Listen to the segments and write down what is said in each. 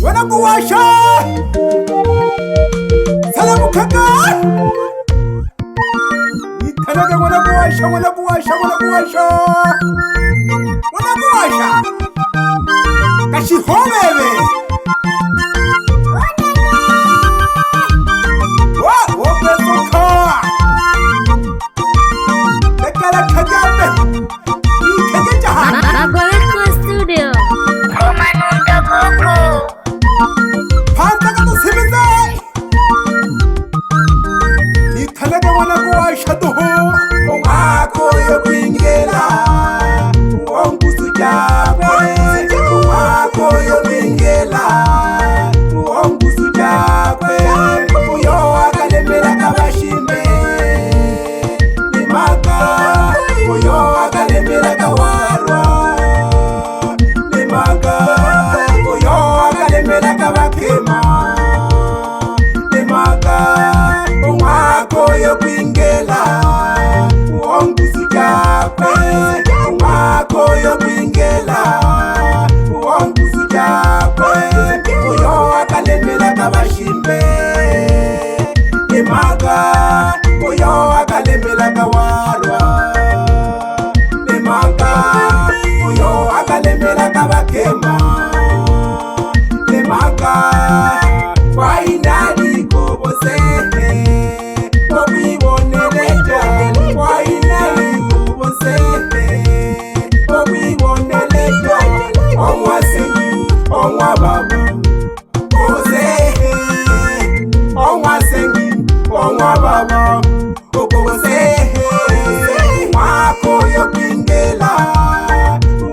Wanakuwasha salamu kaka ikanaka wanakuwasha kashihomebe wopesoka lekala kagambe ikegejaha Mawazo Studio. Pantaka to simizai ikanaka wanakuwasha duhu umako yo kwingela uonguzu jakwe umako yo kwingela uonguzu jakwe uyo akalemera kabashimbe nimaka uyo akalemera kawarwa nimaka uyo akalemera kabakema nimaka umako yo kwingela uonguzu jakwe umako yo kwingela uonguzu jakwe uyo akalemera kabashimbe nimaka uyo akalemera kawarwa nimaka uyo akalemera kabakema nimaka wainali kobosehe obiboneleja wainali kobosehe obiboneleja omwasengi omwababa osehe omwasengi omwababa okobosehe mwako yokwingela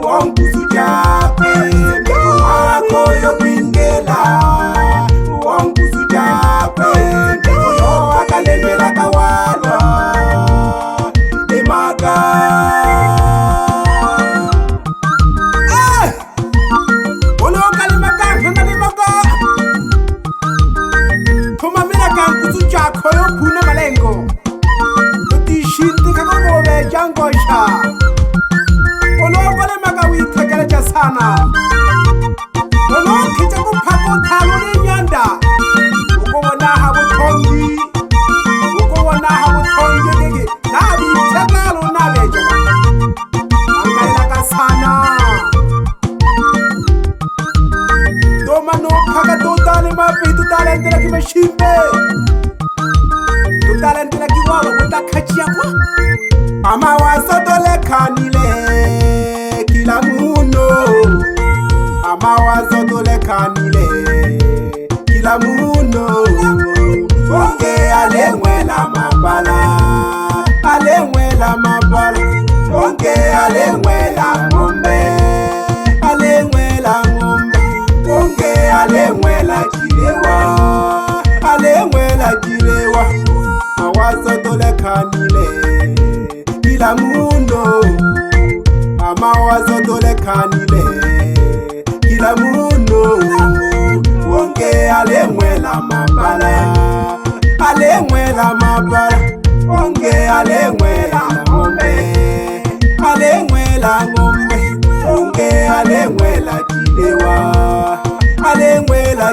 uonguzu jakwe mwako yokwingela uonguzu jakwe uyo akalemera kawalwa imaka ulokalimaka nkandalimaka tumamira kanguzu jako yopune malengo utishindi kakobobe jangosha ulokalimaka witekeleja sana ulokija kupakotalo n'inyanda ukobonaha butongi gege nabitegalo nabejaga angaliraga sana doma nopaka tutale mapi tutalentela kimeshimbe tutalentela kiwalo kutakachiyakwa amawazo tolekanile kila muno amawazo tolekanile kila muno onge alemwela mabala onge alemwela ng'ombe onge alemwela jilewa mawazo tolekanile kila muno amawazo tolekanile kila muno onge alemwela mabala onge alemwela ng'ombe onge alemwela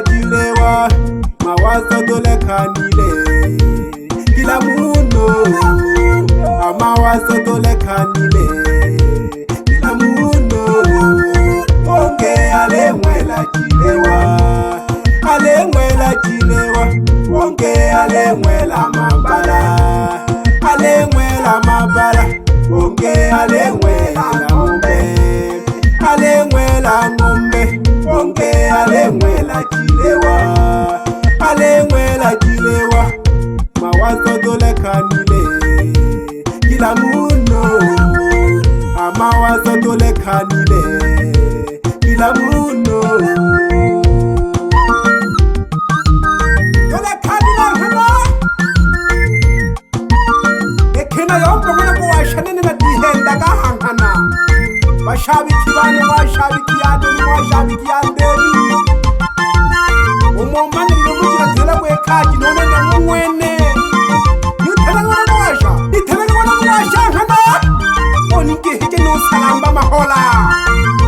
jilewa mawazo tolekanile kila muno amawazo tolekanile kila muno onge alemwela jilewa onge alemwela mabala onge alemwela ng'ombe onge alemwela jilewa mawazo tolekanile kila muno amawazo tolekanile kila muno ekena yombe kuna kuwashanene na dihenda kahangana bashabiki bane bashabiki yandemi umomani lumujira tela kwekaji none namwene yutela ngona kwasha itela ngona kwasha hana onike hije no salam mahola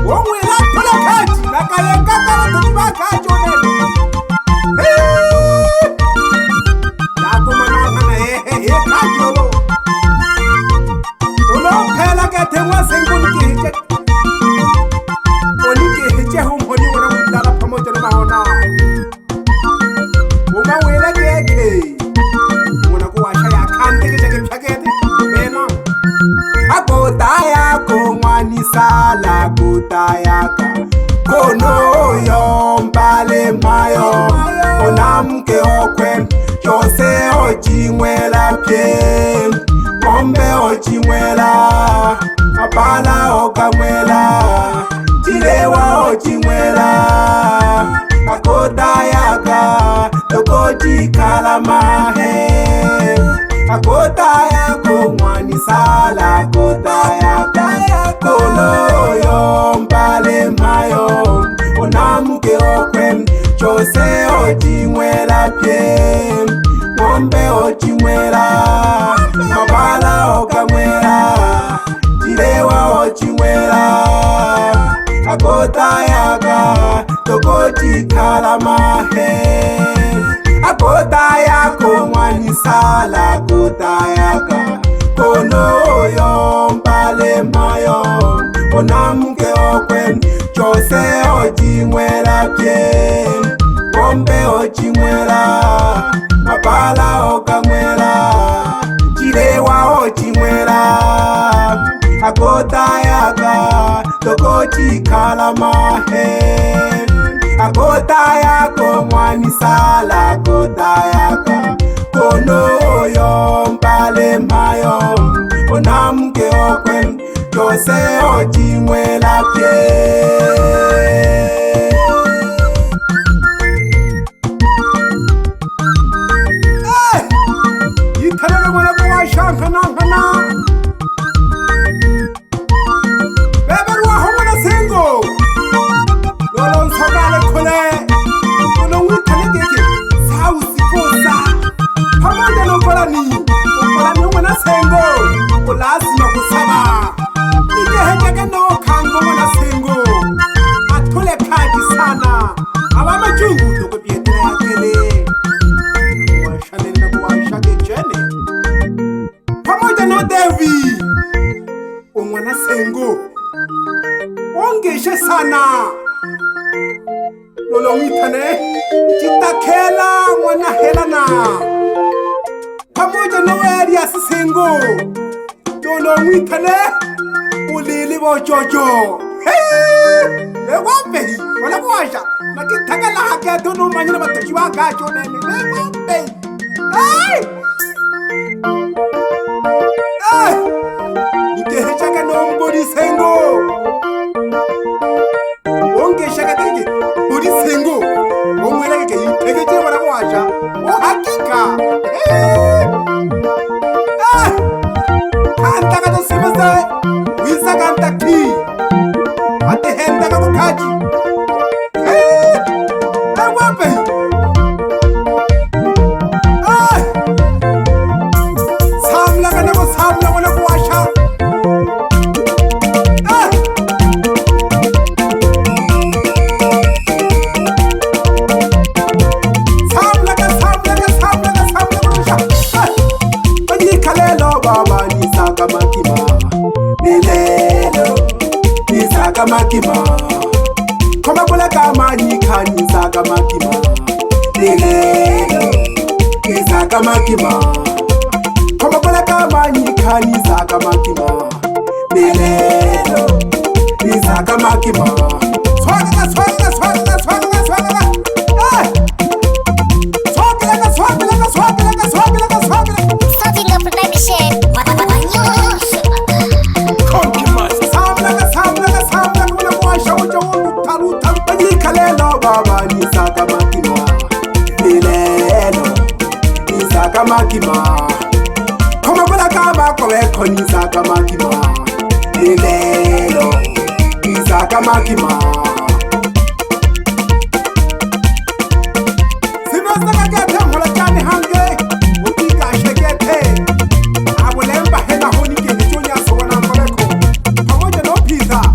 wongwela thola khaji nakayenga kala tuba khaji onene yakumana kana he khaji lo ulo phela ke thengwa sengoni ke hije oni ke hije homponi wona mundala phamoja no mahona uma wela ke wona ko washa ya khande ke phakete bena akotaya ko ngwani sala kotaya ka kono yombale mayo onamke okwe jose ojimwela pye kombe ojimwela abala okamwela jilewa ojimwela akotaya ka lokoti kalamahe akotaya ko ngwani sala akotaya kono yombale mayo onamuke okwe jose ojimwela pye ngombe ojimwela mabala okamwela jilewa ojimwela akotaya ka lokoti kalamahe akotaya ko ngwani sala akotaya ka kono yombale mayo onamuke okwe jose ojimwela pye ngombe ojimwela mabala okamwela jilewa ojimwela akotaya ka lokoti kalamahe akotaya ko ngwani sala akotaya ka kono yombale mayo onamuke okwe jose ojimwela pye yithalele mwana ko washanka nankana beberwa homona sengo lolon sogale khole kono withale keke sawusikosa pamoja nokolani mwana sengo ulazima kusaba nigeheke no khango mwana sengo athole khaji sana abamajungu dokopiyetela yakele washanena kuwashake jene pamoja no Devi umwana sengo ongeshe sana lolo withane chitakhela mwana helana pamoja no Elias sengo lolo withane ulili bojojo egombe wala kwasha nakithakala hake dono manyina bathoshi ba gajo nene egombe nitehechaka nombodi sengo ongeshaka teke bodi sengo omwela ke yitekeje wala kwasha hakika kanta ka semese wisa kanta ki ate henda ka khaji wape samla kana ko samla wala kwasha makima koma kula kama Manyika nisaka makima lelo nisaka makima koma kula kama Manyika nisaka makima lelo nisaka makima swagala starting up production makima koma kula kama koweko nisaka makima lelo nisaka makima simesaka kethe mhola jani hange ukika shekethe abulemba hela honi ke jonya sokona koweko pamoja no pizza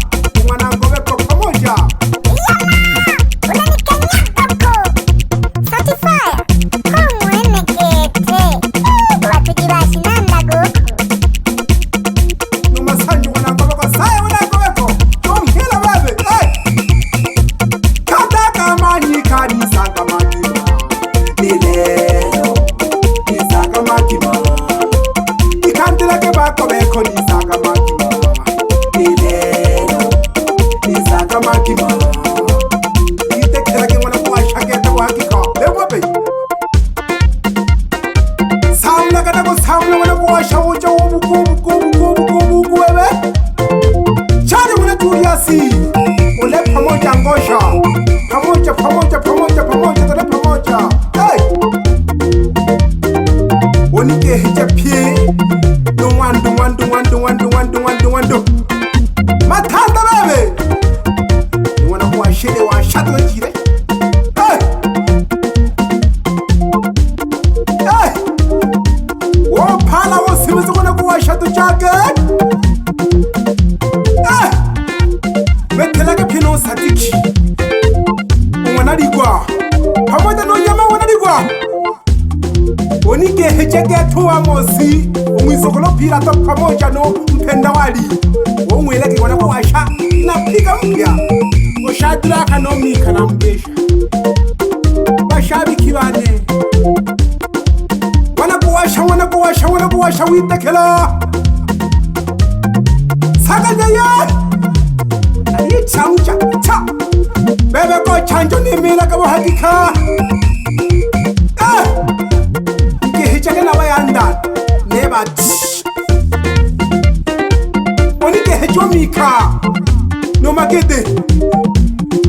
wewe. Chani mwana Juliasi. Ole pamoja ngosha. Pamoja tole pamoja. Hey. Onike heja pie. Wandu. Matanda bebe. Wana kuwa shele wa shato jire. Hey. Hey. Wo pala wo simizo wana kuwa shato chake. Hey. Metelage pino satiki. Wanarigwa. Pamoja no nyama wanarigwa. Onike hecheke tuwa mosi. Umwisokolo pila to pamoja no mpenda wali. Omweleke wana kuwasha na pika mpya. Oshadra no mika na mgesha. Bashabi kibane. Wana kuwasha witekela. Sakajaya. Ayi chamcha. Bebe ko chanjo ni mila kabo hakika. Hechake na wayanda. Neba tsh. Onike hecho mika. No makete.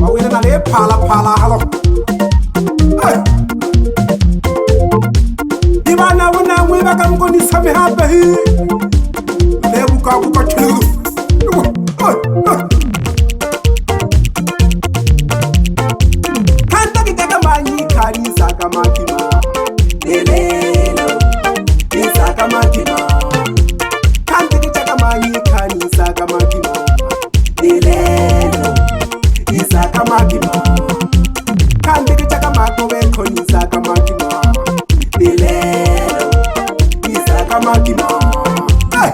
Wawina na le pala halo. Ibana wana mweba kamkoni same hapa hii. Lebuka chulu. Kanta kitaka Manyika ni saka makima. Elelo ni saka makima. Kanta kitaka Manyika ni saka makima. Elelo ni saka makima. Kanta kitaka makobeko ni saka makima. Elelo ni saka makima. Hey!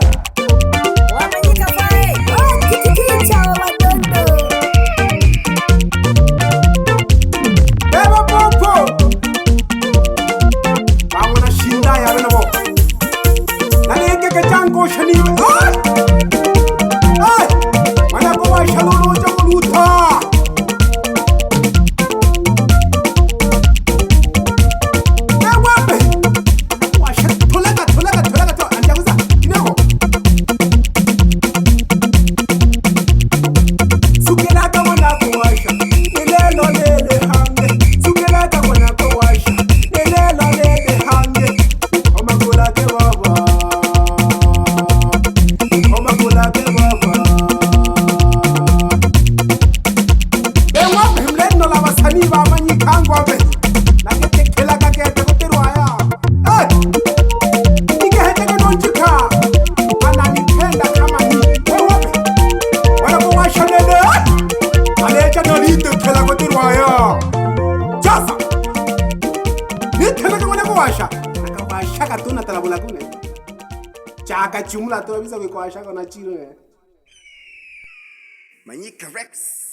Manyika bae. Kikicha watoto. Beba popo. Bangona shinda ya bena bo. Nani ke jango shaniwe. Ay! Mana ko wa shalolo jamuluta. Ewabe. Wa shatulaga to anjabuza. Inego. Sukelaga wana ko washa. Elelo lele hange. Sukelaga wana ko washa. Elelo lele hange. Omakula ke baba. Ewa himle no la wasani ba Manyika ngwabe. Na ke kela ka ke te ruaya. Eh. Ike hete ke no chika. Anani tenda kama ni. Ewa. Wana ko washa nene. Alecha no lite kela ko te ruaya. Chasa. Ni tena ke wana ko washa. Akawasha ka tuna talabula kune. Chaka chumula to bisa ko washa ko na chiro. Manyika Rex.